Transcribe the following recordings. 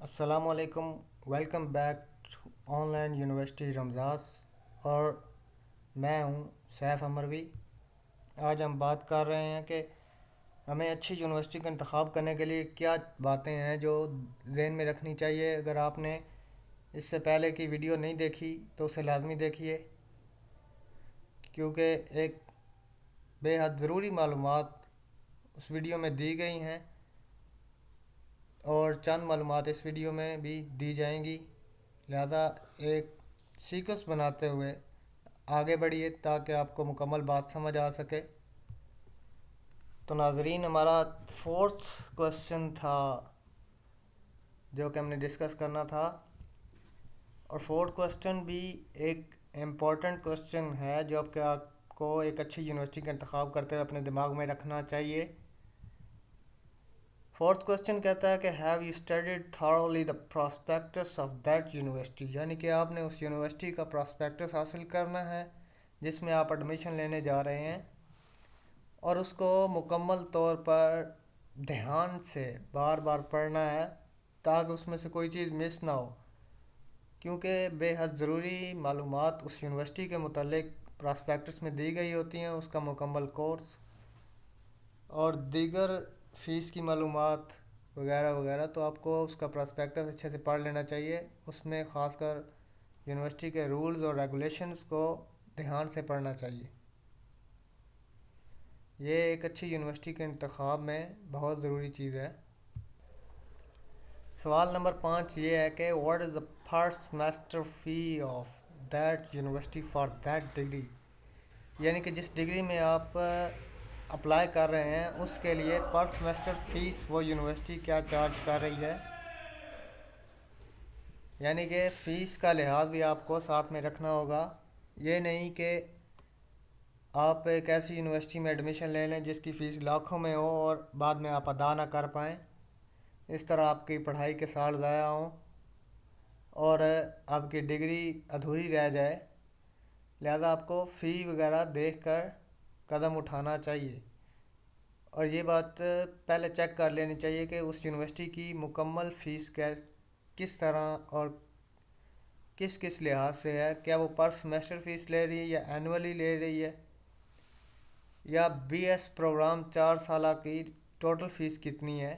السلام علیکم. Welcome back online university رمضاس. اور میں ہوں سیف امروی. آج ہم بات کر رہے ہیں کہ ہمیں اچھی یونیورسٹی کا انتخاب کرنے کے لیے کیا باتیں ہیں جو ذہن میں رکھنی چاہیے. اگر آپ نے اس سے پہلے کی ویڈیو نہیں دیکھی تو اسے لازمی دیکھیے، کیونکہ ایک بے حد ضروری معلومات اس ویڈیو میں دی گئی ہیں اور چند معلومات اس ویڈیو میں بھی دی جائیں گی. لہذا ایک سیکوینس بناتے ہوئے آگے بڑھیے تاکہ آپ کو مکمل بات سمجھ آ سکے. تو ناظرین، ہمارا فورتھ کویسچن تھا جو کہ ہم نے ڈسکس کرنا تھا، اور فورتھ کویسچن بھی ایک امپورٹنٹ کویسچن ہے جو آپ کو ایک اچھی یونیورسٹی کا انتخاب کرتے ہوئے اپنے دماغ میں رکھنا چاہیے. فورتھ کویسچن کہتا ہے کہ have you studied thoroughly the prospectus of that university, یعنی کہ آپ نے اس یونیورسٹی کا پراسپیکٹس حاصل کرنا ہے جس میں آپ ایڈمیشن لینے جا رہے ہیں، اور اس کو مکمل طور پر دھیان سے بار بار پڑھنا ہے تاکہ اس میں سے کوئی چیز مس نہ ہو، کیونکہ بے حد ضروری معلومات اس یونیورسٹی کے متعلق پراسپیکٹس میں دی گئی ہوتی ہیں. اس کا مکمل کورس اور دیگر فیس کی معلومات وغیرہ وغیرہ، تو آپ کو اس کا پراسپیکٹس اچھے سے پڑھ لینا چاہیے. اس میں خاص کر یونیورسٹی کے رولز اور ریگولیشنز کو دھیان سے پڑھنا چاہیے. یہ ایک اچھی یونیورسٹی کے انتخاب میں بہت ضروری چیز ہے. سوال نمبر 5 یہ ہے کہ what is the first semester fee of that university for that degree, یعنی کہ جس ڈگری میں آپ اپلائی کر رہے ہیں اس کے لیے پر سیمسٹر فیس وہ یونیورسٹی کیا چارج کر رہی ہے. یعنی کہ فیس کا لحاظ بھی آپ کو ساتھ میں رکھنا ہوگا. یہ نہیں کہ آپ ایک ایسی یونیورسٹی میں ایڈمیشن لے لیں جس کی فیس لاکھوں میں ہو اور بعد میں آپ ادا نہ کر پائیں. اس طرح آپ کی پڑھائی کے سال ضائع ہوں اور آپ کی ڈگری ادھوری رہ جائے. لہذا آپ کو فی وغیرہ دیکھ کر قدم اٹھانا چاہیے، اور یہ بات پہلے چیک کر لینی چاہیے کہ اس یونیورسٹی کی مکمل فیس کس طرح اور کس کس لحاظ سے ہے. کیا وہ پر سیمسٹر فیس لے رہی ہے یا اینولی لے رہی ہے، یا بی ایس پروگرام 4 سالہ کی ٹوٹل فیس کتنی ہے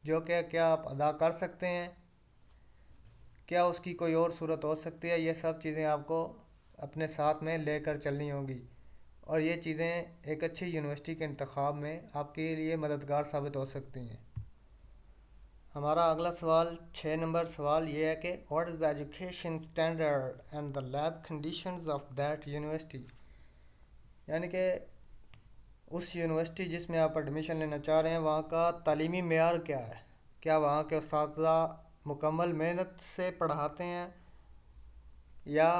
جو کہ کیا آپ ادا کر سکتے ہیں، کیا اس کی کوئی اور صورت ہو سکتی ہے. یہ سب چیزیں آپ کو اپنے ساتھ میں لے کر چلنی ہوں گی، اور یہ چیزیں ایک اچھی یونیورسٹی کے انتخاب میں آپ کے لیے مددگار ثابت ہو سکتی ہیں. ہمارا اگلا سوال 6 نمبر سوال یہ ہے کہ what is the education standard and the lab conditions of that university, یعنی کہ اس یونیورسٹی جس میں آپ ایڈمیشن لینا چاہ رہے ہیں وہاں کا تعلیمی معیار کیا ہے. کیا وہاں کے اساتذہ مکمل محنت سے پڑھاتے ہیں، یا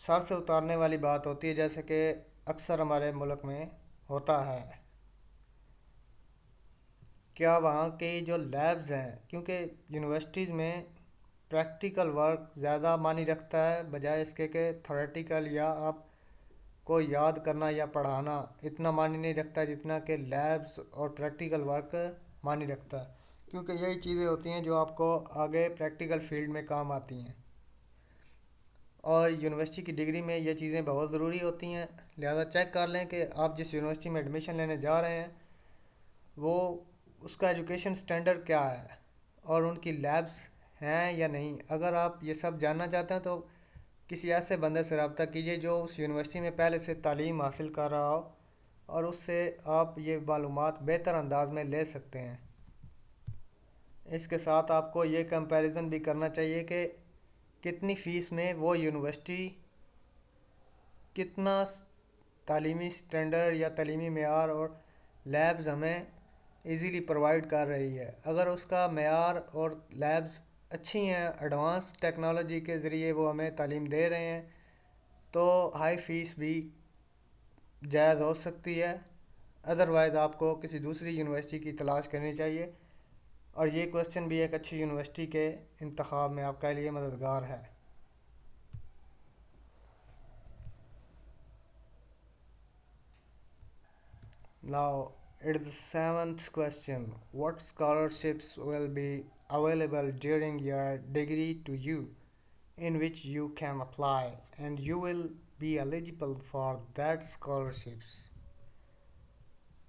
سر سے اتارنے والی بات ہوتی ہے جیسے کہ اکثر ہمارے ملک میں ہوتا ہے. کیا وہاں کے جو لیبز ہیں، کیونکہ یونیورسٹیز میں پریکٹیکل ورک زیادہ معنی رکھتا ہے بجائے اس کے کہ تھیوریٹیکل یا آپ کو یاد کرنا یا پڑھانا اتنا معنی نہیں رکھتا جتنا کہ لیبز اور پریکٹیکل ورک معنی رکھتا ہے، کیونکہ یہی چیزیں ہوتی ہیں جو آپ کو آگے پریکٹیکل فیلڈ میں کام آتی ہیں، اور یونیورسٹی کی ڈگری میں یہ چیزیں بہت ضروری ہوتی ہیں. لہذا چیک کر لیں کہ آپ جس یونیورسٹی میں ایڈمیشن لینے جا رہے ہیں وہ اس کا ایجوکیشن سٹینڈرڈ کیا ہے اور ان کی لیبز ہیں یا نہیں. اگر آپ یہ سب جاننا چاہتے ہیں تو کسی ایسے بندے سے رابطہ کیجیے جو اس یونیورسٹی میں پہلے سے تعلیم حاصل کر رہا ہو، اور اس سے آپ یہ معلومات بہتر انداز میں لے سکتے ہیں. اس کے ساتھ آپ کو یہ کمپیریزن بھی کرنا چاہیے کہ کتنی فیس میں وہ یونیورسٹی کتنا تعلیمی سٹینڈرڈ یا تعلیمی معیار اور لیبز ہمیں ایزیلی پرووائڈ کر رہی ہے. اگر اس کا معیار اور لیبز اچھی ہیں، ایڈوانس ٹیکنالوجی کے ذریعے وہ ہمیں تعلیم دے رہے ہیں، تو ہائی فیس بھی جائز ہو سکتی ہے. ادروائز آپ کو کسی دوسری یونیورسٹی کی تلاش کرنی چاہیے، اور یہ کویسچن بھی ایک اچھی یونیورسٹی کے انتخاب میں آپ کے لیے مددگار ہے. Now It is the seventh question. What scholarships will be available during your degree to you, in which you can apply, and you will be eligible for that scholarships.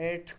8